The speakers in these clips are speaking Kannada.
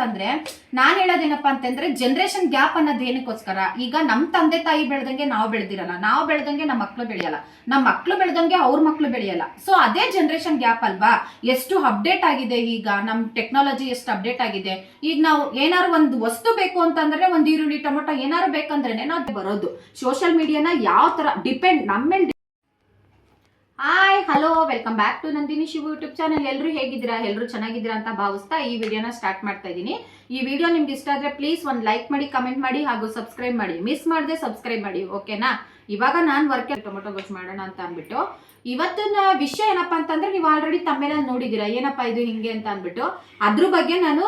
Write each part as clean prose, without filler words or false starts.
ಅಂತಂದ್ರೆ ನಾನ್ ಹೇಳೋದೇನಪ್ಪಾ ಅಂತಂದ್ರೆ ಜನರೇಷನ್ ಗ್ಯಾಪ್ ಅನ್ನೋದು ಏನಕ್ಕೋಸ್ಕರ. ಈಗ ನಮ್ ತಂದೆ ತಾಯಿ ಬೆಳೆದಂಗೆ ನಾವು ಬೆಳೆದಿರಲ್ಲ, ನಾವು ಬೆಳೆದಂಗೆ ನಮ್ಮ ಮಕ್ಳು ಬೆಳೆಯಲ್ಲ, ನಮ್ಮ ಮಕ್ಳು ಬೆಳೆದಂಗೆ ಅವ್ರ ಮಕ್ಳು ಬೆಳೆಯಲ್ಲ. ಸೊ ಅದೇ ಜನರೇಷನ್ ಗ್ಯಾಪ್ ಅಲ್ವಾ. ಎಷ್ಟು ಅಪ್ಡೇಟ್ ಆಗಿದೆ ಈಗ ನಮ್ ಟೆಕ್ನಾಲಜಿ, ಎಷ್ಟು ಅಪ್ಡೇಟ್ ಆಗಿದೆ. ಈಗ ನಾವು ಏನಾರು ಒಂದು ವಸ್ತು ಬೇಕು ಅಂತಂದ್ರೆ ಒಂದು ಈರುಳ್ಳಿ ಟೊಮೊಟೊ ಏನಾರು ಬೇಕಂದ್ರೆ ನಾವು ಬರೋದು. ಸೋಷಿಯಲ್ ಮೀಡಿಯಾನ ಯಾವ ತರ ಡಿಪೆಂಡ್ ನಮ್ಮ ಮೇಲೆ. Hi hello, welcome back to Nandini Shivu YouTube channel. ಎಲ್ಲರೂ ಹೇಗಿದ್ದೀರಾ? ಎಲ್ಲರೂ ಚೆನ್ನಾಗಿದ್ದೀರಾ ಅಂತ ಭಾವಿಸ್ತಾ ಈ ವಿಡಿಯೋನ ಸ್ಟಾರ್ಟ್ ಮಾಡ್ತಾ ಇದ್ದೀನಿ. ಈ ವಿಡಿಯೋ ನಿಮ್ಗೆ ಇಷ್ಟ ಆದ್ರೆ ಪ್ಲೀಸ್ ಒಂದು ಲೈಕ್ ಮಾಡಿ, ಕಮೆಂಟ್ ಮಾಡಿ ಹಾಗೂ ಸಬ್ಸ್ಕ್ರೈಬ್ ಮಾಡಿ. ಮಿಸ್ ಮಾಡದೆ ಸಬ್ಸ್ಕ್ರೈಬ್ ಮಾಡಿ, ಓಕೆನಾ? ಇವಾಗ ನಾನು ಟೊಮೊಟೊ ಗೊಜ್ಜು ಮಾಡೋಣ ಅಂತ ಅಂದ್ಬಿಟ್ಟು ಇವತ್ತಿನ ವಿಷಯ ಏನಪ್ಪಾ ಅಂತಂದ್ರೆ ನೀವು ಆಲ್ರೆಡಿ ತಮ್ಮೇಲೆ ನೋಡಿದೀರಾ, ಏನಪ್ಪಾ ಇದು ಹಿಂಗೆ ಅಂತ ಅಂದ್ಬಿಟ್ಟು. ಅದ್ರ ಬಗ್ಗೆ ನಾನು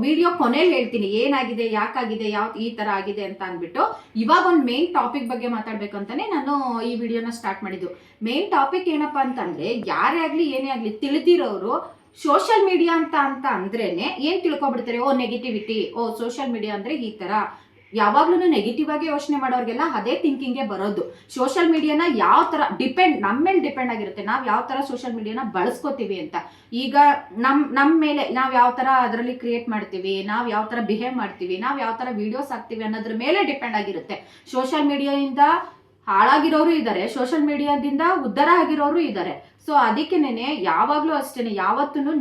ವಿಡಿಯೋ ಕೊನೆಯಲ್ಲಿ ಹೇಳ್ತೀನಿ, ಏನಾಗಿದೆ, ಯಾಕಾಗಿದೆ, ಈ ತರ ಆಗಿದೆ ಅಂತ ಅಂದ್ಬಿಟ್ಟು. ಇವಾಗ ಒಂದು ಮೇನ್ ಟಾಪಿಕ್ ಬಗ್ಗೆ ಮಾತಾಡ್ಬೇಕಂತಾನೆ ನಾನು ಈ ವಿಡಿಯೋನ ಸ್ಟಾರ್ಟ್ ಮಾಡಿದ್ದು. ಮೇನ್ ಟಾಪಿಕ್ ಏನಪ್ಪಾ ಅಂತಂದ್ರೆ, ಯಾರೇ ಆಗ್ಲಿ ಏನೇ ಆಗ್ಲಿ ತಿಳಿದಿರೋರು ಸೋಷಿಯಲ್ ಮೀಡಿಯಾ ಅಂತ ಅಂದ್ರೇನೆ ಏನ್ ತಿಳ್ಕೊಬಿಡ್ತಾರೆ, ಓ ನೆಗೆಟಿವಿಟಿ, ಓ ಸೋಷಿಯಲ್ ಮೀಡಿಯಾ ಅಂದ್ರೆ ಈ ತರ. ಯಾವಾಗ್ಲೂ ನೆಗೆಟಿವ್ ಆಗಿ ಯೋಚನೆ ಮಾಡೋರ್ಗೆಲ್ಲ ಅದೇ ಥಿಂಕಿಂಗ್ಗೆ ಬರೋದು. ಸೋಷಿಯಲ್ ಮೀಡಿಯಾನ ಯಾವ ತರ ನಮ್ಮ ಮೇಲೆ ಡಿಪೆಂಡ್ ಆಗಿರುತ್ತೆ, ನಾವ್ ಯಾವ ತರ ಸೋಷಿಯಲ್ ಮೀಡಿಯಾನ ಬಳಸ್ಕೋತೀವಿ ಅಂತ. ಈಗ ನಮ್ ಮೇಲೆ ನಾವ್ ಯಾವ ತರ ಅದರಲ್ಲಿ ಕ್ರಿಯೇಟ್ ಮಾಡ್ತೀವಿ, ನಾವ್ ಯಾವ ತರ ಬಿಹೇವ್ ಮಾಡ್ತೀವಿ, ನಾವ್ ಯಾವ ತರ ವಿಡಿಯೋಸ್ ಹಾಕ್ತಿವಿ ಅನ್ನೋದ್ರ ಮೇಲೆ ಡಿಪೆಂಡ್ ಆಗಿರುತ್ತೆ. ಸೋಷಿಯಲ್ ಮೀಡಿಯಾದಿಂದ ಹಾಳಾಗಿರೋರು ಇದ್ದಾರೆ, ಸೋಷಿಯಲ್ ಮೀಡಿಯಾದಿಂದ ಉದ್ಧಾರ ಆಗಿರೋರು ಇದ್ದಾರೆ. ಸೊ ಅದಕ್ಕೆನೆ ಯಾವಾಗ್ಲೂ ಅಷ್ಟೇನೆ, ಯಾವತ್ತೂ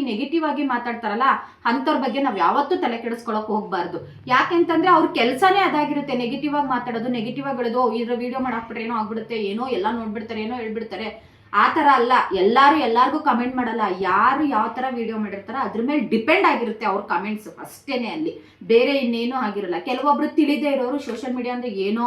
ನೆಗೆಟಿವ್ ಆಗಿ ಮಾತಾಡ್ತಾರಲ್ಲ ಅಂತವ್ರ ಬಗ್ಗೆ ನಾವ್ ಯಾವತ್ತೂ ತಲೆ ಕೆಡಿಸ್ಕೊಳಕ್ ಹೋಗ್ಬಾರ್ದು. ಯಾಕೆಂತಂದ್ರೆ ಅವ್ರ ಕೆಲ್ಸಾನೇ ಅದಾಗಿರುತ್ತೆ, ನೆಗೆಟಿವ್ ಆಗಿ ಮಾತಾಡೋದು, ನೆಗೆಟಿವ್ ಆಗಿ ಹೇಳೋದು. ಇದ್ರ ವಿಡಿಯೋ ಮಾಡಾಕ್ಬಿಟ್ರೆ ಏನೋ ಆಗ್ಬಿಡುತ್ತೆ, ಏನೋ ಎಲ್ಲ ನೋಡ್ಬಿಡ್ತಾರೆ, ಏನೋ ಹೇಳ್ಬಿಡ್ತಾರೆ. ಆ ತರ ಅಲ್ಲ. ಎಲ್ಲಾರ್ಗೂ ಕಮೆಂಟ್ ಮಾಡಲ್ಲ. ಯಾರು ಯಾವ ತರ ವಿಡಿಯೋ ಮಾಡಿರ್ತಾರ ಅದ್ರ ಮೇಲೆ ಡಿಪೆಂಡ್ ಆಗಿರುತ್ತೆ ಅವ್ರ ಕಮೆಂಟ್ಸ್ ಅಷ್ಟೇನೆ. ಅಲ್ಲಿ ಬೇರೆ ಇನ್ನೇನೋ ಆಗಿರಲ್ಲ. ಕೆಲವೊಬ್ರು ತಿಳಿದೇ ಇರೋರು ಸೋಷಿಯಲ್ ಮೀಡಿಯಾ ಅಂದ್ರೆ ಏನೋ,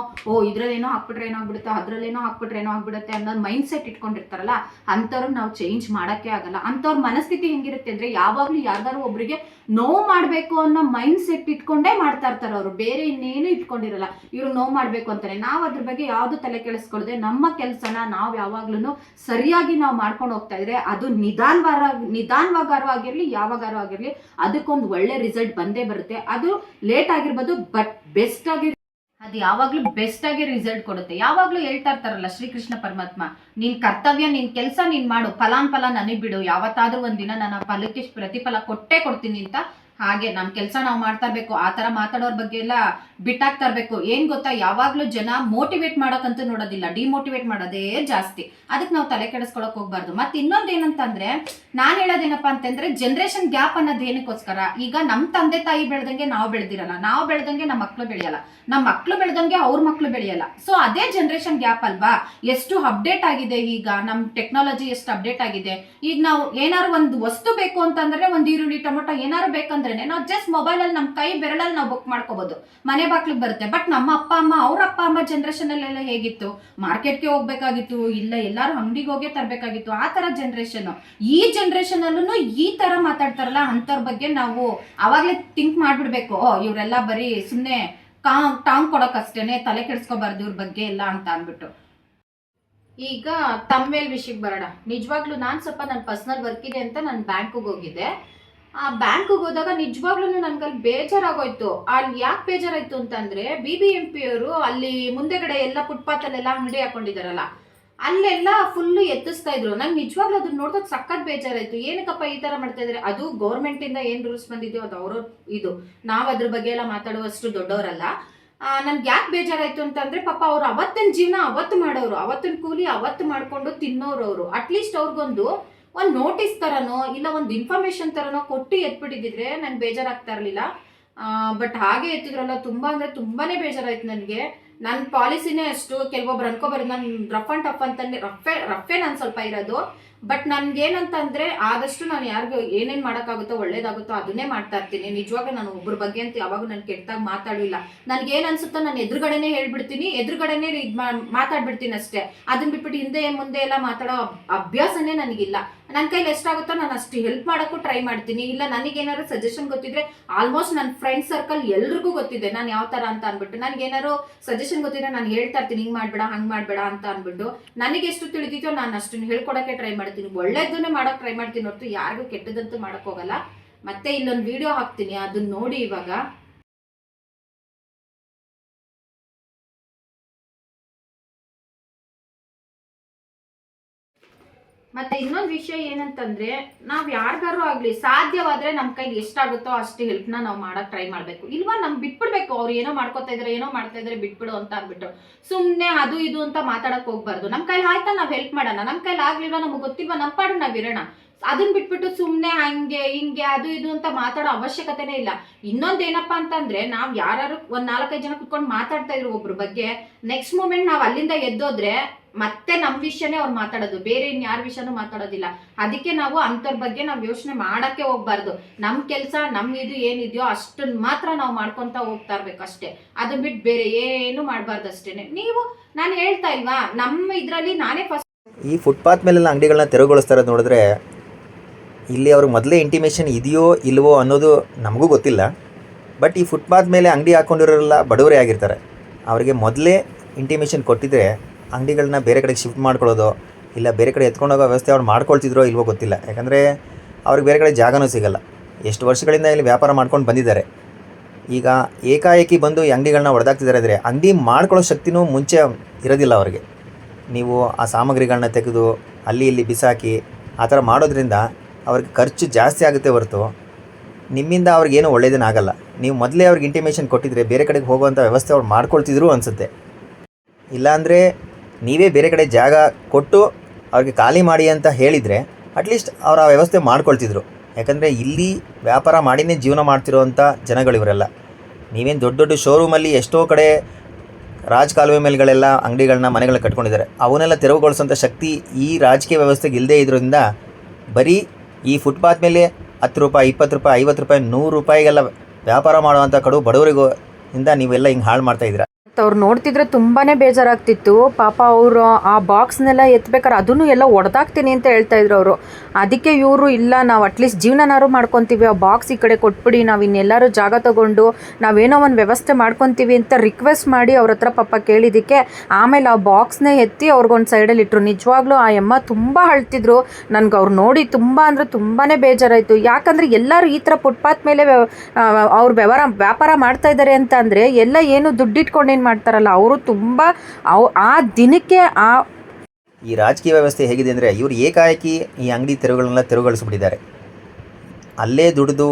ಇದ್ರಲ್ಲೇನೋ ಹಾಕ್ಬಿಟ್ರೆ ಏನೋ ಆಗ್ಬಿಡುತ್ತೆ, ಅದ್ರಲ್ಲೇನೋ ಹಾಕ್ಬಿಟ್ರೆ ಏನೋ ಆಗ್ಬಿಡುತ್ತೆ ಅನ್ನೋ ಮೈಂಡ್ ಸೆಟ್ ಇಟ್ಕೊಂಡಿರ್ತಾರಲ್ಲ, ಅಂಥವ್ರು ನಾವು ಚೇಂಜ್ ಮಾಡಕ್ಕೆ ಆಗಲ್ಲ. ಅಂಥವ್ರ ಮನಸ್ಥಿತಿ ಹೆಂಗಿರುತ್ತೆ ಅಂದ್ರೆ, ಯಾವಾಗ್ಲೂ ಯಾರ್ದಾರು ಒಬ್ರಿಗೆ ನೋವು ಮಾಡ್ಬೇಕು ಅನ್ನೋ ಮೈಂಡ್ ಸೆಟ್ ಇಟ್ಕೊಂಡೇ ಮಾಡ್ತಾ ಇರ್ತಾರೆ ಅವರು, ಬೇರೆ ಇನ್ನೇನು ಇಟ್ಕೊಂಡಿರಲ್ಲ. ಇವ್ರು ನೋವು ಮಾಡ್ಬೇಕು ಅಂತಾನೆ. ನಾವು ಅದ್ರ ಬಗ್ಗೆ ಯಾವ್ದು ತಲೆ ಕೆಡಿಸ್ಕೊಳ್ದೆ ನಮ್ಮ ಕೆಲ್ಸನ ನಾವು ಯಾವಾಗ್ಲೂ ಸರಿಯಾಗಿ ನಾವು ಮಾಡ್ಕೊಂಡು ಹೋಗ್ತಾ ಇದ್ರೆ ಅದು ನಿಧಾನವಾಗಾರು ಆಗಿರ್ಲಿ, ಯಾವಾಗಾರು ಆಗಿರ್ಲಿ, ಅದಕ್ಕೊಂದು ಒಳ್ಳೆ ರಿಸಲ್ಟ್ ಬಂದೇ ಬರುತ್ತೆ. ಅದು ಲೇಟ್ ಆಗಿರ್ಬೋದು, ಬಟ್ ಬೆಸ್ಟ್ ಅದು ಯಾವಾಗ್ಲೂ ಬೆಸ್ಟ್ ಆಗಿ ರಿಸಲ್ಟ್ ಕೊಡುತ್ತೆ. ಯಾವಾಗ್ಲೂ ಹೇಳ್ತಾ ಇರ್ತಾರಲ್ಲ ಶ್ರೀಕೃಷ್ಣ ಪರಮಾತ್ಮ, ನಿನ್ ಕರ್ತವ್ಯ, ನಿನ್ ಕೆಲಸ ನೀನ್ ಮಾಡು, ಫಲ ನನಗ್ ಬಿಡು, ಯಾವತ್ತಾದ್ರೂ ಒಂದಿನ ನನ್ನ ಫಲಕ್ಕೆ ಪ್ರತಿಫಲ ಕೊಟ್ಟೇ ಕೊಡ್ತೀನಿ ಅಂತ. ಹಾಗೆ ನಮ್ ಕೆಲಸ ನಾವು ಮಾಡ್ತಾ ಇರ್ಬೇಕು. ಆ ತರ ಮಾತಾಡೋರ್ ಬಗ್ಗೆ ಎಲ್ಲ ಬಿಟ್ಟಾಕ್ತಾ ಇರ್ಬೇಕು. ಏನ್ ಗೊತ್ತಾ, ಯಾವಾಗ್ಲೂ ಜನ ಮೋಟಿವೇಟ್ ಮಾಡಕ್ಕಂತೂ ನೋಡೋದಿಲ್ಲ, ಡಿಮೋಟಿವೇಟ್ ಮಾಡೋದೇ ಜಾಸ್ತಿ. ಅದಕ್ಕೆ ನಾವು ತಲೆ ಕೆಡಿಸ್ಕೊಳಕ್ ಹೋಗ್ಬಾರ್ದು. ಮತ್ತೆ ಇನ್ನೊಂದು ಏನಂತಂದ್ರೆ, ನಾನ್ ಹೇಳೋದೇನಪ್ಪಾ ಅಂತಂದ್ರೆ ಜನರೇಷನ್ ಗ್ಯಾಪ್ ಅನ್ನೋದು ಏನಕ್ಕೋಸ್ಕರ. ಈಗ ನಮ್ ತಂದೆ ತಾಯಿ ಬೆಳೆದಂಗೆ ನಾವು ಬೆಳೆದಿರಲ್ಲ, ನಾವು ಬೆಳೆದಂಗೆ ನಮ್ಮ ಮಕ್ಳು ಬೆಳೆಯಲ್ಲ, ನಮ್ಮ ಮಕ್ಳು ಬೆಳೆದಂಗೆ ಅವ್ರ ಮಕ್ಳು ಬೆಳೆಯಲ್ಲ. ಸೊ ಅದೇ ಜನರೇಷನ್ ಗ್ಯಾಪ್ ಅಲ್ವಾ. ಎಷ್ಟು ಅಪ್ಡೇಟ್ ಆಗಿದೆ ಈಗ ನಮ್ ಟೆಕ್ನಾಲಜಿ, ಎಷ್ಟು ಅಪ್ಡೇಟ್ ಆಗಿದೆ. ಈಗ ನಾವು ಏನಾರು ಒಂದು ವಸ್ತು ಬೇಕು ಅಂತಂದ್ರೆ ಒಂದು ಈರುಳ್ಳಿ ಟೊಮೊಟೊ ಏನಾರು ಬೇಕಂದ್ರೆ ನಾವು ಜಸ್ಟ್ ಮೊಬೈಲ್ ಅಲ್ಲಿ ನಮ್ ಕೈ ಬೆರಳಲ್ಲಿ ನಾವು ಬುಕ್ ಮಾಡ್ಕೋಬಹುದು, ಮನೆ ಬಾಕ್ಲಿಗೆ ಬರುತ್ತೆ. ಬಟ್ ನಮ್ಮ ಅಪ್ಪ ಅಮ್ಮ, ಅವ್ರ ಅಪ್ಪ ಅಮ್ಮ ಜನರೇಷನ್ ಅಲ್ಲೆಲ್ಲ ಹೇಗಿತ್ತು, ಮಾರ್ಕೆಟ್ಗೆ ಹೋಗ್ಬೇಕಾಗಿತ್ತು, ಇಲ್ಲ ಎಲ್ಲಾರು ಅಂಗಡಿಗೆ ಹೋಗೇ ತರಬೇಕಾಗಿತ್ತು. ಆ ತರ ಜನರೇಷನ್. ಈ ಜನರೇಷನ್ ಅಲ್ಲೂ ಈ ತರ ಮಾತಾಡ್ತಾರಲ್ಲ ಅಂತವ್ರ ಬಗ್ಗೆ ನಾವು ಅವಾಗ್ಲೇ ಥಿಂಕ್ ಮಾಡ್ಬಿಡ್ಬೇಕು, ಇವರೆಲ್ಲ ಬರೀ ಸುಮ್ನೆ ಟಾಂಗ್ ಕೊಡಕ್ ಅಷ್ಟೇನೆ, ತಲೆ ಕೆಡ್ಸ್ಕೋಬಾರ್ದು ಇವ್ರ ಬಗ್ಗೆ ಎಲ್ಲ ಅಂತ ಅಂದ್ಬಿಟ್ಟು. ಈಗ ತಮ್ಮೇಲ್ ವಿಷಯಕ್ಕೆ ಬರೋಣ. ನಿಜವಾಗ್ಲೂ ನಾನ್ ಸ್ವಲ್ಪ ನನ್ನ ಪರ್ಸನಲ್ ವರ್ಕ್ ಇದೆ ಅಂತ ನಾನು ಬ್ಯಾಂಕ್ಗೆ ಹೋಗಿದ್ದೆ. ಆ ಬ್ಯಾಂಕ್ಗೆ ಹೋದಾಗ ನಿಜವಾಗ್ಲೂ ನನ್ಗಲ್ಲಿ ಬೇಜಾರಾಗೋಯ್ತು. ಅಲ್ಲಿ ಯಾಕೆ ಬೇಜಾರಾಯ್ತು ಅಂತಂದ್ರೆ, BBMP ಅವರು ಅಲ್ಲಿ ಮುಂದೆಗಡೆ ಎಲ್ಲ ಫುಟ್ಪಾತ್ ಅಲ್ಲೆಲ್ಲ ಅಂಗಡಿ ಹಾಕೊಂಡಿದಾರಲ್ಲ, ಅಲ್ಲೆಲ್ಲ ಫುಲ್ ಎತ್ತಿಸ್ತಾ ಇದ್ರು. ನಂಗೆ ನಿಜವಾಗ್ಲೂ ಅದನ್ನ ನೋಡಿದಾಗ ಸಖತ್ ಬೇಜಾರಾಯ್ತು. ಏನಕ್ಕಪ್ಪ ಈ ತರ ಮಾಡ್ತಾ ಇದ್ರೆ? ಅದು ಗೌರ್ಮೆಂಟ್ ಇಂದ ಏನ್ ರೂಲ್ಸ್ ಬಂದಿದೆಯೋ ಅದು ಅವ್ರ ಇದು, ನಾವ್ ಅದ್ರ ಬಗ್ಗೆ ಎಲ್ಲ ಮಾತಾಡುವಷ್ಟು ದೊಡ್ಡವರಲ್ಲ. ನನ್ಗೆ ಯಾಕೆ ಬೇಜಾರಾಯ್ತು ಅಂತಂದ್ರೆ, ಪಾಪ ಅವ್ರು ಅವತ್ತಿನ ಜೀವನ ಅವತ್ತು ಮಾಡೋರು, ಅವತ್ತಿನ ಕೂಲಿ ಅವತ್ತು ಮಾಡ್ಕೊಂಡು ತಿನ್ನೋರು. ಅವರು ಅಟ್ಲೀಸ್ಟ್ ಅವ್ರಿಗೊಂದು ನೋಟಿಸ್ ತರನೋ ಇಲ್ಲ ಒಂದು ಇನ್ಫಾರ್ಮೇಶನ್ ತರನೋ ಕೊಟ್ಟು ಎತ್ಬಿಟ್ಟಿದ್ರೆ ನಂಗೆ ಬೇಜಾರಾಗ್ತಾ ಇರ್ಲಿಲ್ಲ. ಬಟ್ ಹಾಗೆ ಎತ್ತಿದ್ರಲ್ಲ, ತುಂಬಾ ಅಂದ್ರೆ ತುಂಬಾನೇ ಬೇಜಾರಾಯ್ತು ನನಗೆ. ನನ್ನ ಪಾಲಿಸಿನೇ ಅಷ್ಟು. ಕೆಲವೊಬ್ರು ಅನ್ಕೋಬಾರ್ದು ನಾನು ರಫ್ ಅಂಡ್ ಟಫ್ ಅಂತಂದ್ರೆ, ರಫೇ ನಾನು ಸ್ವಲ್ಪ ಇರೋದು. ಬಟ್ ನನ್ಗೇನಂತಂದ್ರೆ, ಆದಷ್ಟು ನಾನು ಯಾರಿಗೂ ಏನೇನ್ ಮಾಡೋಕ್ಕಾಗುತ್ತೋ ಒಳ್ಳೇದಾಗುತ್ತೋ ಅದನ್ನೇ ಮಾಡ್ತಾ ಇರ್ತೀನಿ. ನಿಜವಾಗ್ಲೂ ನಾನು ಒಬ್ಬರ ಬಗ್ಗೆ ಅಂತ ಯಾವಾಗ ನಾನು ಕೆಟ್ಟದಾಗ ಮಾತಾಡಿಲ್ಲ. ನನ್ಗೇನ್ ಅನ್ಸುತ್ತೋ ನಾನು ಎದುರುಗಡೆನೆ ಹೇಳ್ಬಿಡ್ತೀನಿ, ಎದುರುಗಡೆನೆ ಮಾತಾಡ್ಬಿಡ್ತೀನಿ ಅಷ್ಟೇ. ಅದನ್ನ ಬಿಟ್ಬಿಟ್ಟು ಹಿಂದೆ ಮುಂದೆ ಎಲ್ಲ ಮಾತಾಡೋ ಅಭ್ಯಾಸನೇ ನನಗಿಲ್ಲ. ನನ್ನ ಕೈಲಿ ಎಷ್ಟಾಗುತ್ತೋ ನಾನು ಅಷ್ಟು ಹೆಲ್ಪ್ ಮಾಡೋಕ್ಕೂ ಟ್ರೈ ಮಾಡ್ತೀನಿ. ಇಲ್ಲ ನನಗೇನಾದ್ರು ಸಜೆಷನ್ ಗೊತ್ತಿದ್ರೆ, ಆಲ್ಮೋಸ್ಟ್ ನನ್ನ ಫ್ರೆಂಡ್ ಸರ್ಕಲ್ ಎಲ್ರಿಗೂ ಗೊತ್ತಿದೆ ನಾನು ಯಾವ ತರ ಅಂತ ಅಂದ್ಬಿಟ್ಟು. ನನಗೇನಾದ್ರು ಸಜೆಷನ್ ಗೊತ್ತಿದ್ರೆ ನಾನು ಹೇಳ್ತಾ ಇರ್ತೀನಿ, ಹಿಂಗ್ ಮಾಡ್ಬೇಡ ಹಂಗ್ ಮಾಡ್ಬೇಡ ಅಂತ ಅಂದ್ಬಿಟ್ಟು. ನನಗೆ ಎಷ್ಟು ತಿಳಿದಿತ್ತೋ ನಾನು ಅಷ್ಟನ್ನು ಹೇಳ್ಕೊಡಕ್ಕೆ ಟ್ರೈ ಮಾಡ್ತೀನಿ. ಒಳ್ಳೇದನ್ನೇ ಮಾಡಕ್ ಟ್ರೈ ಮಾಡ್ತೀನಿ ಹೊರತು ಯಾರಿಗೂ ಕೆಟ್ಟದಂತೂ ಮಾಡಕ್ ಹೋಗಲ್ಲ. ಮತ್ತೆ ಇಲ್ಲೊಂದು ವಿಡಿಯೋ ಹಾಕ್ತೀನಿ, ಅದನ್ನ ನೋಡಿ. ಇವಾಗ ಮತ್ತೆ ಇನ್ನೊಂದು ವಿಷಯ ಏನಂತಂದ್ರೆ, ನಾವ್ ಯಾರಿಗಾರು ಆಗ್ಲಿ ಸಾಧ್ಯವಾದ್ರೆ ನಮ್ ಕೈಲಿ ಎಷ್ಟಾಗುತ್ತೋ ಅಷ್ಟು ಹೆಲ್ಪ್ನ ನಾವು ಮಾಡಕ್ ಟ್ರೈ ಮಾಡ್ಬೇಕು. ಇಲ್ವಾ ನಮ್ ಬಿಟ್ಬಿಡ್ಬೇಕು. ಅವ್ರು ಏನೋ ಮಾಡ್ಕೊತಾ ಇದ್ರೆ ಏನೋ ಮಾಡ್ತಾ ಇದ್ರೆ ಬಿಟ್ಬಿಡು ಅಂತ ಅಂದ್ಬಿಟ್ಟು ಸುಮ್ನೆ ಅದು ಇದು ಅಂತ ಮಾತಾಡಕ್ ಹೋಗ್ಬಾರ್ದು. ನಮ್ ಕೈಲಿ ಆಯ್ತಾ ನಾವ್ ಹೆಲ್ಪ್ ಮಾಡೋಣ, ನಮ್ ಕೈಲಿ ಆಗ್ಲಿಲ್ವಾ ನಮ್ಗೆ ಗೊತ್ತಿಲ್ವಾ ನಮ್ ಪಾಡು ನಾವ್ ಇರೋಣ. ಅದನ್ನ ಬಿಟ್ಬಿಟ್ಟು ಸುಮ್ನೆ ಹಂಗೆ ಹಿಂಗೆ ಅದು ಇದು ಅಂತ ಮಾತಾಡೋ ಅವಶ್ಯಕತೆನೇ ಇಲ್ಲ. ಇನ್ನೊಂದೇನಪ್ಪಾ ಅಂತಂದ್ರೆ, ನಾವ್ ಯಾರು ಒಂದ್ 4-5 ಜನ ಕುತ್ಕೊಂಡು ಮಾತಾಡ್ತಾ ಇದ್ರು ಒಬ್ರ ಬಗ್ಗೆ, ನೆಕ್ಸ್ಟ್ ಮೂಮೆಂಟ್ ನಾವ್ ಅಲ್ಲಿಂದ ಎದ್ದೋದ್ರೆ ಮತ್ತೆ ನಮ್ ವಿಷಯನೇ ಅವ್ರು ಮಾತಾಡೋದು, ಬೇರೆ ಇನ್ಯಾರ ವಿಷಯನೂ ಮಾತಾಡೋದಿಲ್ಲ. ಅದಕ್ಕೆ ನಾವು ಅಂಥವ್ರ ಬಗ್ಗೆ ನಾವು ಯೋಚನೆ ಮಾಡಕ್ಕೆ ಹೋಗ್ಬಾರ್ದು. ನಮ್ ಕೆಲ್ಸ ನಮ್ ಇದು ಏನಿದೆಯೋ ಅಷ್ಟನ್ನ ಮಾತ್ರ ನಾವು ಮಾಡ್ಕೊಂತ ಹೋಗ್ತಾ ಇರ್ಬೇಕು ಅಷ್ಟೇ. ಅದನ್ನ ಬಿಟ್ಟು ಬೇರೆ ಏನು ಮಾಡ್ಬಾರ್ದು ಅಷ್ಟೇನೆ. ನಾನು ಹೇಳ್ತಾ ಇಲ್ವಾ, ನಮ್ಮ ಇದ್ರಲ್ಲಿ ನಾನೇ ಫಸ್ಟ್ ಈ ಫುಟ್ಪಾತ್ ಮೇಲೆಲ್ಲ ಅಂಗಡಿಗಳನ್ನ ತೆರವುಗೊಳಿಸ್ತಾ ಇರೋದು ನೋಡಿದ್ರೆ, ಇಲ್ಲಿ ಅವ್ರಿಗೆ ಮೊದಲೇ ಇಂಟಿಮೇಷನ್ ಇದೆಯೋ ಇಲ್ವೋ ಅನ್ನೋದು ನಮಗೂ ಗೊತ್ತಿಲ್ಲ. ಬಟ್ ಈ ಫುಟ್ಪಾತ್ ಮೇಲೆ ಅಂಗಡಿ ಹಾಕ್ಕೊಂಡಿರೋರೆಲ್ಲ ಬಡವರೇ ಆಗಿರ್ತಾರೆ. ಅವರಿಗೆ ಮೊದಲೇ ಇಂಟಿಮೇಷನ್ ಕೊಟ್ಟಿದ್ರೆ ಅಂಗಡಿಗಳನ್ನ ಬೇರೆ ಕಡೆಗೆ ಶಿಫ್ಟ್ ಮಾಡ್ಕೊಳ್ಳೋದು, ಇಲ್ಲ ಬೇರೆ ಕಡೆ ಎತ್ಕೊಂಡೋಗೋ ವ್ಯವಸ್ಥೆ ಅವ್ರು ಮಾಡ್ಕೊಳ್ತಿದ್ರೋ ಇಲ್ವೋ ಗೊತ್ತಿಲ್ಲ. ಯಾಕಂದರೆ ಅವ್ರಿಗೆ ಬೇರೆ ಕಡೆ ಜಾಗನೂ ಸಿಗೋಲ್ಲ. ಎಷ್ಟು ವರ್ಷಗಳಿಂದ ಇಲ್ಲಿ ವ್ಯಾಪಾರ ಮಾಡ್ಕೊಂಡು ಬಂದಿದ್ದಾರೆ. ಈಗ ಏಕಾಏಕಿ ಬಂದು ಈ ಅಂಗಡಿಗಳನ್ನ ಹೊಡೆದಾಕ್ತಿದ್ದಾರೆ ಅಂದರೆ ಅಂಗಡಿ ಮಾಡ್ಕೊಳ್ಳೋ ಶಕ್ತಿನೂ ಮುಂಚೆ ಇರೋದಿಲ್ಲ ಅವ್ರಿಗೆ. ನೀವು ಆ ಸಾಮಗ್ರಿಗಳನ್ನ ತೆಗೆದು ಅಲ್ಲಿ ಇಲ್ಲಿ ಬಿಸಾಕಿ ಆ ಥರ ಮಾಡೋದ್ರಿಂದ ಅವ್ರಿಗೆ ಖರ್ಚು ಜಾಸ್ತಿ ಆಗುತ್ತೆ ಹೊರತು ನಿಮ್ಮಿಂದ ಅವ್ರಿಗೇನು ಒಳ್ಳೆಯದೇನಾಗಲ್ಲ. ನೀವು ಮೊದಲೇ ಅವ್ರಿಗೆ ಇಂಟಿಮೇಷನ್ ಕೊಟ್ಟಿದ್ರೆ ಬೇರೆ ಕಡೆಗೆ ಹೋಗುವಂಥ ವ್ಯವಸ್ಥೆ ಅವ್ರು ಮಾಡ್ಕೊಳ್ತಿದ್ರು ಅನಿಸುತ್ತೆ. ಇಲ್ಲಾಂದರೆ ನೀವೇ ಬೇರೆ ಕಡೆ ಜಾಗ ಕೊಟ್ಟು ಅವ್ರಿಗೆ ಖಾಲಿ ಮಾಡಿ ಅಂತ ಹೇಳಿದರೆ ಅಟ್ಲೀಸ್ಟ್ ಅವ್ರು ಆ ವ್ಯವಸ್ಥೆ ಮಾಡ್ಕೊಳ್ತಿದ್ರು. ಯಾಕಂದರೆ ಇಲ್ಲಿ ವ್ಯಾಪಾರ ಮಾಡಿನೇ ಜೀವನ ಮಾಡ್ತಿರೋವಂಥ ಜನಗಳಿವರೆಲ್ಲ. ನೀವೇನು ದೊಡ್ಡ ದೊಡ್ಡ ಶೋರೂಮಲ್ಲಿ ಎಷ್ಟೋ ಕಡೆ ಕಾಲುವೆ ಮೇಲೆಗಳೆಲ್ಲ ಅಂಗಡಿಗಳನ್ನ ಮನೆಗಳನ್ನ ಕಟ್ಕೊಂಡಿದ್ದಾರೆ. ಅವನ್ನೆಲ್ಲ ತೆರವುಗೊಳಿಸೋಂಥ ಶಕ್ತಿ ಈ ರಾಜಕೀಯ ವ್ಯವಸ್ಥೆಗೆ ಇಲ್ಲದೇ ಇದ್ರಿಂದ ಬರೀ ಈ ಫುಟ್ಪಾತ್ ಮೇಲೆ 10 ರೂಪಾಯಿ, 20 ರೂಪಾಯಿ, 50 ರೂಪಾಯಿ, 100 ರೂಪಾಯಿಗೆಲ್ಲ ವ್ಯಾಪಾರ ಮಾಡುವಂಥ ಕಡು ಬಡವರಿಗೂ ಇಂದ ನೀವೆಲ್ಲ ಹಿಂಗೆ ಹಾಳು ಮಾಡ್ತಾಯಿದ್ದೀರಾ. ಅವ್ರು ನೋಡ್ತಿದ್ರೆ ತುಂಬಾ ಬೇಜಾರಾಗ್ತಿತ್ತು. ಪಾಪ ಅವರು ಆ ಬಾಕ್ಸ್ನೆಲ್ಲ ಎತ್ಬೇಕಾರೆ ಅದನ್ನು ಎಲ್ಲ ಒಡೆದಾಕ್ತೀನಿ ಅಂತ ಹೇಳ್ತಾ ಇದ್ರು ಅವರು. ಅದಕ್ಕೆ ಇವರು ಇಲ್ಲ, ನಾವು ಅಟ್ಲೀಸ್ಟ್ ಜೀವನನಾರು ಮಾಡ್ಕೊತೀವಿ, ಆ ಬಾಕ್ಸ್ ಈ ಕಡೆ ಕೊಟ್ಬಿಡಿ, ನಾವು ಇನ್ನೆಲ್ಲರೂ ಜಾಗ ತೊಗೊಂಡು ನಾವೇನೋ ಒಂದು ವ್ಯವಸ್ಥೆ ಮಾಡ್ಕೊತೀವಿ ಅಂತ ರಿಕ್ವೆಸ್ಟ್ ಮಾಡಿ ಅವ್ರ ಹತ್ರ ಪಾಪ ಕೇಳಿದ್ದಕ್ಕೆ ಆಮೇಲೆ ಆ ಬಾಕ್ಸ್ನೇ ಎತ್ತಿ ಅವ್ರಿಗೊಂದು ಸೈಡಲ್ಲಿ ಇಟ್ಟರು. ನಿಜವಾಗ್ಲೂ ಆ ಅಮ್ಮ ತುಂಬ ಅಳ್ತಿದ್ರು. ನನಗೆ ಅವ್ರು ನೋಡಿ ತುಂಬ ಅಂದರೆ ತುಂಬಾ ಬೇಜಾರಾಯಿತು. ಯಾಕಂದರೆ ಎಲ್ಲರೂ ಈ ಥರ ಫುಟ್ಪಾತ್ ಮೇಲೆ ಅವ್ರು ವ್ಯಾಪಾರ ಮಾಡ್ತಾ ಇದ್ದಾರೆ ಅಂತ ಅಂದರೆ ಎಲ್ಲ ಏನು ದುಡ್ಡಿಟ್ಕೊಂಡೇನು ಮಾಡ್ತಾರಲ್ಲ ಅವರು ತುಂಬ ಆ ದಿನಕ್ಕೆ ಈ ರಾಜಕೀಯ ವ್ಯವಸ್ಥೆ ಹೇಗಿದೆ ಅಂದರೆ, ಇವರು ಏಕಾಏಕಿ ಈ ಅಂಗಡಿ ತೆರವುಗಳನ್ನೆಲ್ಲ ತೆರವುಗೊಳಿಸ್ಬಿಟ್ಟಿದ್ದಾರೆ. ಅಲ್ಲೇ ದುಡಿದು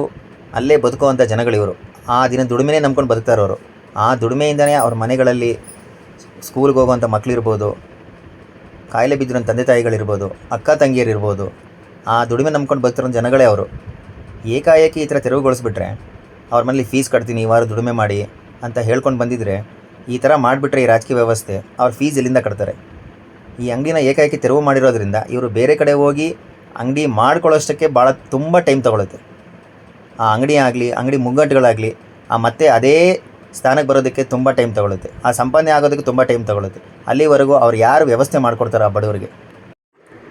ಅಲ್ಲೇ ಬದುಕುವಂಥ ಜನಗಳಿವರು. ಆ ದಿನ ದುಡಿಮೆನೇ ನಂಬ್ಕೊಂಡು ಬದುಕ್ತಾ ಇರೋರು. ಆ ದುಡಿಮೆಯಿಂದನೇ ಅವ್ರ ಮನೆಗಳಲ್ಲಿ ಸ್ಕೂಲ್ಗೆ ಹೋಗುವಂಥ ಮಕ್ಕಳಿರ್ಬೋದು, ಕಾಯಿಲೆ ಬಿದ್ದಿರೋ ತಂದೆ ತಾಯಿಗಳಿರ್ಬೋದು, ಅಕ್ಕ ತಂಗಿಯರಿರ್ಬೋದು, ಆ ದುಡಿಮೆ ನಂಬ್ಕೊಂಡು ಬದುಕ್ತಿರೋ ಜನಗಳೇ ಅವರು. ಏಕಾಏಕಿ ಈ ಥರ ತೆರವುಗೊಳಿಸ್ಬಿಟ್ರೆ ಅವ್ರ ಮನೇಲಿ ಫೀಸ್ ಕಟ್ತೀನಿ ಈ ವಾರ ದುಡಿಮೆ ಮಾಡಿ ಅಂತ ಹೇಳ್ಕೊಂಡು ಬಂದಿದ್ದರೆ, ಈ ಥರ ಮಾಡಿಬಿಟ್ರೆ ಈ ರಾಜಕೀಯ ವ್ಯವಸ್ಥೆ ಅವ್ರ ಫೀಸ್ ಎಲ್ಲಿಂದ ಕಟ್ತಾರೆ? ಈ ಅಂಗಡಿನ ಏಕಾಏಕಿ ತೆರವು ಮಾಡಿರೋದ್ರಿಂದ ಇವರು ಬೇರೆ ಕಡೆ ಹೋಗಿ ಅಂಗಡಿ ಮಾಡ್ಕೊಳ್ಳೋಷ್ಟಕ್ಕೆ ತುಂಬ ಟೈಮ್ ತೊಗೊಳುತ್ತೆ. ಆ ಅಂಗಡಿ ಆಗಲಿ, ಅಂಗಡಿ ಮುಗ್ಗಟ್ಟುಗಳಾಗಲಿ ಮತ್ತೆ ಅದೇ ಸ್ಥಾನಕ್ಕೆ ಬರೋದಕ್ಕೆ ತುಂಬ ಟೈಮ್ ತೊಗೊಳುತ್ತೆ. ಆ ಸಂಪಾದನೆ ಆಗೋದಕ್ಕೆ ತುಂಬ ಟೈಮ್ ತೊಗೊಳುತ್ತೆ. ಅಲ್ಲಿವರೆಗೂ ಅವ್ರು ಯಾರು ವ್ಯವಸ್ಥೆ ಮಾಡ್ಕೊಡ್ತಾರೆ ಆ ಬಡವರಿಗೆ?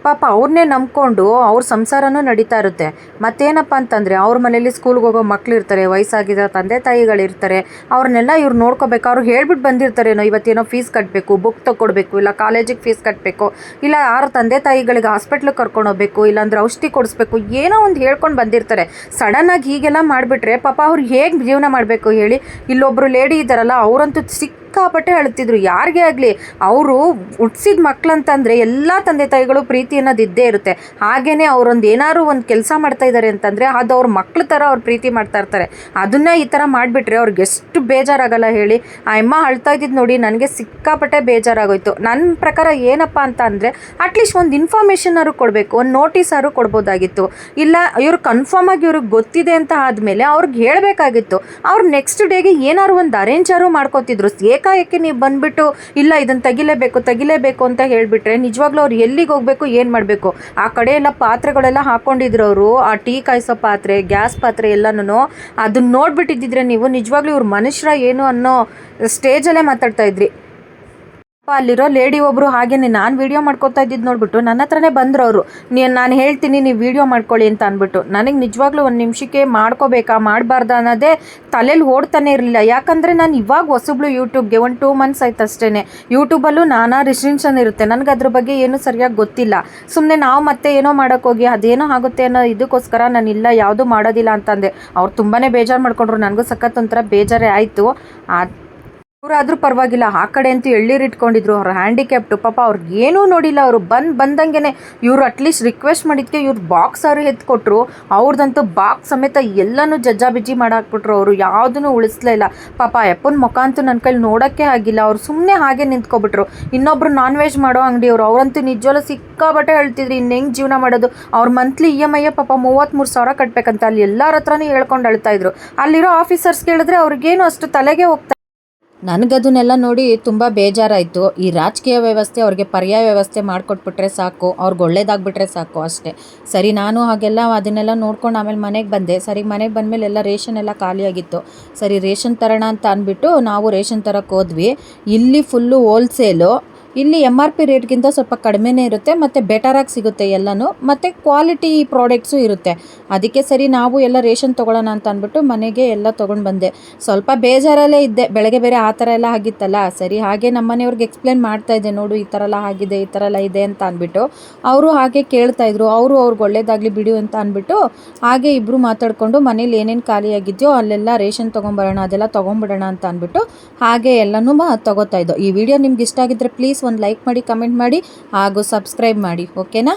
ಪಾಪ ಅವ್ರನ್ನೇ ನಂಬ್ಕೊಂಡು ಅವ್ರ ಸಂಸಾರನೂ ನಡೀತಾ ಇರುತ್ತೆ. ಮತ್ತೇನಪ್ಪ ಅಂತಂದರೆ ಅವ್ರ ಮನೇಲಿ ಸ್ಕೂಲ್ಗೆ ಹೋಗೋ ಮಕ್ಳು ಇರ್ತಾರೆ, ವಯಸ್ಸಾಗಿರೋ ತಂದೆ ತಾಯಿಗಳಿರ್ತಾರೆ. ಅವ್ರನ್ನೆಲ್ಲ ಇವ್ರು ನೋಡ್ಕೋಬೇಕು. ಅವ್ರು ಹೇಳ್ಬಿಟ್ಟು ಬಂದಿರ್ತಾರೇನೋ ಇವತ್ತೇನೋ ಫೀಸ್ ಕಟ್ಟಬೇಕು, ಬುಕ್ ತೊಗೊಡ್ಬೇಕು, ಇಲ್ಲ ಕಾಲೇಜಿಗೆ ಫೀಸ್ ಕಟ್ಟಬೇಕು, ಇಲ್ಲ ಯಾರು ತಂದೆ ತಾಯಿಗಳಿಗೆ ಹಾಸ್ಪಿಟ್ಲಿಗೆ ಕರ್ಕೊಂಡು ಹೋಗ್ಬೇಕು, ಇಲ್ಲಾಂದ್ರೆ ಔಷಧಿ ಕೊಡಿಸ್ಬೇಕು, ಏನೋ ಒಂದು ಹೇಳ್ಕೊಂಡು ಬಂದಿರ್ತಾರೆ. ಸಡನ್ನಾಗಿ ಹೀಗೆಲ್ಲ ಮಾಡಿಬಿಟ್ರೆ ಪಾಪ ಅವ್ರು ಹೇಗೆ ಜೀವನ ಮಾಡಬೇಕು ಹೇಳಿ? ಇಲ್ಲೊಬ್ಬರು ಲೇಡಿ ಇದ್ದಾರಲ್ಲ, ಅವರಂತೂ ಸಿಕ್ಕಾಪಟ್ಟೆ ಅಳ್ತಿದ್ರು. ಯಾರಿಗೇ ಆಗಲಿ ಅವರು ಹುಟ್ಟಿಸಿದ ಮಕ್ಕಳಂತಂದರೆ ಎಲ್ಲ ತಂದೆ ತಾಯಿಗಳು ಪ್ರೀತಿ ಅನ್ನೋದು ಇದ್ದೇ ಇರುತ್ತೆ. ಹಾಗೆಯೇ ಅವರೊಂದು ಏನಾದ್ರು ಒಂದು ಕೆಲಸ ಮಾಡ್ತಾ ಇದ್ದಾರೆ ಅಂತಂದರೆ ಅದು ಅವ್ರ ಮಕ್ಳ ಥರ ಅವ್ರು ಪ್ರೀತಿ ಮಾಡ್ತಾ ಇರ್ತಾರೆ. ಅದನ್ನೇ ಈ ಥರ ಮಾಡಿಬಿಟ್ರೆ ಅವ್ರಿಗೆ ಎಷ್ಟು ಬೇಜಾರಾಗಲ್ಲ ಹೇಳಿ? ಆ ಅಮ್ಮ ಅಳ್ತಾ ಇದ್ದಿದ್ದು ನೋಡಿ ನನಗೆ ಸಿಕ್ಕಾಪಟ್ಟೆ ಬೇಜಾರಾಗೋಯ್ತು. ನನ್ನ ಪ್ರಕಾರ ಏನಪ್ಪ ಅಂತ ಅಂದರೆ, ಅಟ್ಲೀಸ್ಟ್ ಒಂದು ಇನ್ಫಾರ್ಮೇಷನಾದ್ರು ಕೊಡಬೇಕು, ಒಂದು ನೋಟಿಸಾದ್ರು ಕೊಡ್ಬೋದಾಗಿತ್ತು. ಇಲ್ಲ ಇವ್ರು ಕನ್ಫರ್ಮ್ ಆಗಿ ಇವ್ರಿಗೆ ಗೊತ್ತಿದೆ ಅಂತ ಆದಮೇಲೆ ಅವ್ರಿಗೆ ಹೇಳಬೇಕಾಗಿತ್ತು. ಅವ್ರು ನೆಕ್ಸ್ಟ್ ಡೇಗೆ ಏನಾದ್ರು ಒಂದು ಅರೇಂಜಾರು ಮಾಡ್ಕೋತಿದ್ರು. ಏಕಾಏಕಿ ನೀವು ಬಂದುಬಿಟ್ಟು ಇಲ್ಲ ಇದನ್ನು ತೆಗಿಲೇಬೇಕು ಅಂತ ಹೇಳಿಬಿಟ್ರೆ ನಿಜವಾಗ್ಲೂ ಅವ್ರು ಎಲ್ಲಿಗೆ ಹೋಗಬೇಕು, ಏನು ಮಾಡಬೇಕು? ಆ ಕಡೆ ಎಲ್ಲ ಪಾತ್ರೆಗಳೆಲ್ಲ ಹಾಕ್ಕೊಂಡಿದ್ರು ಅವರು, ಆ ಟೀ ಕಾಯಿಸೋ ಪಾತ್ರೆ, ಗ್ಯಾಸ್ ಪಾತ್ರೆ ಎಲ್ಲನೂ. ಅದನ್ನ ನೋಡ್ಬಿಟ್ಟಿದ್ದಿದ್ರೆ ನೀವು ನಿಜವಾಗ್ಲೂ ಇವ್ರು ಮನುಷ್ಯರ ಏನು ಅನ್ನೋ ಸ್ಟೇಜಲ್ಲೇ ಮಾತಾಡ್ತಾ ಇದ್ರಿ. ಅಲ್ಲಿರೋ ಲೇಡಿ ಒಬ್ಬರು ಹಾಗೇನೆ ನಾನು ವೀಡಿಯೋ ಮಾಡ್ಕೊತಾ ಇದ್ದಿದ್ದು ನೋಡ್ಬಿಟ್ಟು ನನ್ನ ಹತ್ರನೇ ಬಂದರು ಅವರು. ನಾನು ಹೇಳ್ತೀನಿ ನೀವು ವೀಡಿಯೋ ಮಾಡ್ಕೊಳ್ಳಿ ಅಂತ ಅಂದ್ಬಿಟ್ಟು. ನನಗೆ ನಿಜವಾಗ್ಲೂ ಒಂದು ನಿಮಿಷಕ್ಕೆ ಮಾಡ್ಕೋಬೇಕಾ ಮಾಡಬಾರ್ದಾ ಅನ್ನೋದೇ ತಲೆಯಲ್ಲಿ ಓಡ್ತಾನೆ ಇರಲಿಲ್ಲ. ಯಾಕಂದರೆ ನಾನು ಇವಾಗ ಹೊಸಬ್ಳು ಯೂಟ್ಯೂಬ್ಗೆ ಒಂದು 2 months ಆಯ್ತು ಅಷ್ಟೇ. ಯೂಟ್ಯೂಬಲ್ಲೂ ನಾನಾ ರಿಸ್ಟ್ರಿಕ್ಷನ್ ಇರುತ್ತೆ, ನನಗೆ ಅದ್ರ ಬಗ್ಗೆ ಏನೂ ಸರಿಯಾಗಿ ಗೊತ್ತಿಲ್ಲ. ಸುಮ್ಮನೆ ನಾವು ಮತ್ತೆ ಏನೋ ಮಾಡೋಕ್ಕೋಗಿ ಅದೇನೋ ಆಗುತ್ತೆ ಅನ್ನೋ ಇದಕ್ಕೋಸ್ಕರ ನಾನು ಇಲ್ಲ ಯಾವುದೂ ಮಾಡೋದಿಲ್ಲ ಅಂತಂದೆ. ಅವ್ರು ತುಂಬಾ ಬೇಜಾರು ಮಾಡ್ಕೊಂಡ್ರು. ನನಗೂ ಸಖತ್ ಒಂಥರ ಬೇಜಾರೇ ಆಯಿತು. ಅವರಾದ್ರೂ ಪರವಾಗಿಲ್ಲ, ಆ ಕಡೆ ಅಂತೂ ಎಳ್ಳೀರು ಇಟ್ಕೊಂಡಿದ್ರು, ಅವ್ರು ಹ್ಯಾಂಡಿಕ್ಯಾಪ್ಟು, ಪಾಪ ಅವ್ರಿಗೆ ಏನೂ ನೋಡಿಲ್ಲ. ಅವರು ಬಂದಂಗೆ ಇವರು ಅಟ್ಲೀಸ್ಟ್ ರಿಕ್ವೆಸ್ಟ್ ಮಾಡಿದ್ದಕ್ಕೆ ಇವ್ರು ಬಾಕ್ಸ್ ಅವರು ಎತ್ಕೊಟ್ರು. ಅವ್ರದ್ದಂತೂ ಬಾಕ್ಸ್ ಸಮೇತ ಎಲ್ಲನೂ ಜಜ್ಜಾಬಿಜ್ಜಿ ಮಾಡಾಕ್ಬಿಟ್ರು. ಅವರು ಯಾವುದನ್ನು ಉಳಿಸ್ಲೇ ಇಲ್ಲ. ಪಾಪ ಅಪ್ಪನ ಮುಖ ಅಂತೂ ನನ್ನ ಕೈಲಿ ನೋಡೋಕ್ಕೆ ಆಗಿಲ್ಲ. ಅವ್ರು ಸುಮ್ಮನೆ ಹಾಗೆ ನಿಂತ್ಕೊಬಿಟ್ರು. ಇನ್ನೊಬ್ರು ನಾನ್ ವೆಜ್ ಮಾಡೋ ಅಂಗಡಿಯವರು, ಅವರಂತೂ ನಿಜವಲ್ಲ ಸಿಕ್ಕಾಬಟ್ಟೆ ಹೇಳ್ತಿದ್ರು ಇನ್ನು ಹೆಂಗೆ ಜೀವನ ಮಾಡೋದು. ಅವ್ರ ಮಂತ್ಲಿ EMI ಪಾಪ 33,000 ಕಟ್ಟಬೇಕಂತ. ಅಲ್ಲಿ ಎಲ್ಲರ ಹತ್ರನೂ ಹೇಳ್ಕೊಂಡು ಅಳ್ತಾ ಇದ್ರು. ಅಲ್ಲಿರೋ ಆಫೀಸರ್ಸ್ ಕೇಳಿದ್ರೆ ಅವ್ರಿಗೇನು ಅಷ್ಟು ತಲೆಗೆ ಹೋಗ್ತಾ. ನನಗದನ್ನೆಲ್ಲ ನೋಡಿ ತುಂಬ ಬೇಜಾರಾಯಿತು. ಈ ರಾಜಕೀಯ ವ್ಯವಸ್ಥೆ ಅವ್ರಿಗೆ ಪರ್ಯಾಯ ವ್ಯವಸ್ಥೆ ಮಾಡಿಕೊಟ್ಬಿಟ್ರೆ ಸಾಕು, ಅವ್ರಿಗೆ ಒಳ್ಳೇದಾಗ್ಬಿಟ್ರೆ ಸಾಕು ಅಷ್ಟೇ. ಸರಿ, ನಾನು ಹಾಗೆಲ್ಲ ಅದನ್ನೆಲ್ಲ ನೋಡ್ಕೊಂಡು ಆಮೇಲೆ ಮನೆಗೆ ಬಂದೆ. ಸರಿ, ಮನೆಗೆ ಬಂದಮೇಲೆ ಎಲ್ಲ ರೇಷನ್ ಎಲ್ಲ ಖಾಲಿಯಾಗಿತ್ತು. ಸರಿ, ರೇಷನ್ ತರೋಣ ಅಂತ ಅಂದ್ಬಿಟ್ಟು ನಾವು ರೇಷನ್ ತರಕ್ಕೆ ಹೋದ್ವಿ. ಇಲ್ಲಿ ಫುಲ್ಲು ಹೋಲ್ಸೇಲು. ಇಲ್ಲಿ MRP ರೇಟ್ಗಿಂತ ಸ್ವಲ್ಪ ಕಡಿಮೆನೇ ಇರುತ್ತೆ ಮತ್ತು ಬೆಟರಾಗಿ ಸಿಗುತ್ತೆ ಎಲ್ಲನೂ, ಮತ್ತು ಕ್ವಾಲಿಟಿ ಪ್ರಾಡಕ್ಟ್ಸು ಇರುತ್ತೆ. ಅದಕ್ಕೆ ಸರಿ ನಾವು ಎಲ್ಲ ರೇಷನ್ ತೊಗೊಳ್ಳೋಣ ಅಂತ ಅಂದ್ಬಿಟ್ಟು ಮನೆಗೆ ಎಲ್ಲ ತೊಗೊಂಡು ಬಂದೆ. ಸ್ವಲ್ಪ ಬೇಜಾರಲ್ಲೇ ಇದ್ದೆ, ಬೆಳಗ್ಗೆ ಬೇರೆ ಆ ಥರ ಎಲ್ಲ ಆಗಿತ್ತಲ್ಲ. ಸರಿ, ಹಾಗೆ ನಮ್ಮ ಮನೆಯವ್ರಿಗೆ ಎಕ್ಸ್ಪ್ಲೇನ್ ಮಾಡ್ತಾಯಿದ್ದೆ, ನೋಡು ಈ ಥರ ಎಲ್ಲ ಆಗಿದೆ, ಈ ಥರ ಎಲ್ಲ ಇದೆ ಅಂತ ಅಂದ್ಬಿಟ್ಟು. ಅವರು ಹಾಗೆ ಕೇಳ್ತಾಯಿದ್ರು. ಅವ್ರಿಗೆ ಒಳ್ಳೇದಾಗಲಿ ಬಿಡು ಅಂತ ಅಂದ್ಬಿಟ್ಟು ಹಾಗೆ ಇಬ್ಬರು ಮಾತಾಡಿಕೊಂಡು ಮನೇಲಿ ಏನೇನು ಖಾಲಿಯಾಗಿದೆಯೋ ಅಲ್ಲೆಲ್ಲ ರೇಷನ್ ತೊಗೊಂಬರೋಣ, ಅದೆಲ್ಲ ತೊಗೊಂಬಿಡೋಣ ಅಂತ ಅಂದ್ಬಿಟ್ಟು ಹಾಗೆ ಎಲ್ಲನೂ ತೊಗೋತಾ ಇದ್ದೋ. ಈ ವಿಡಿಯೋ ನಿಮ್ಗೆ ಇಷ್ಟ ಆಗಿದ್ದರೆ ಪ್ಲೀಸ್ ಒಂದು ಲೈಕ್ ಮಾಡಿ, ಕಮೆಂಟ್ ಮಾಡಿ ಹಾಗೂ ಸಬ್ಸ್ಕ್ರೈಬ್ ಮಾಡಿ, ಓಕೆನಾ?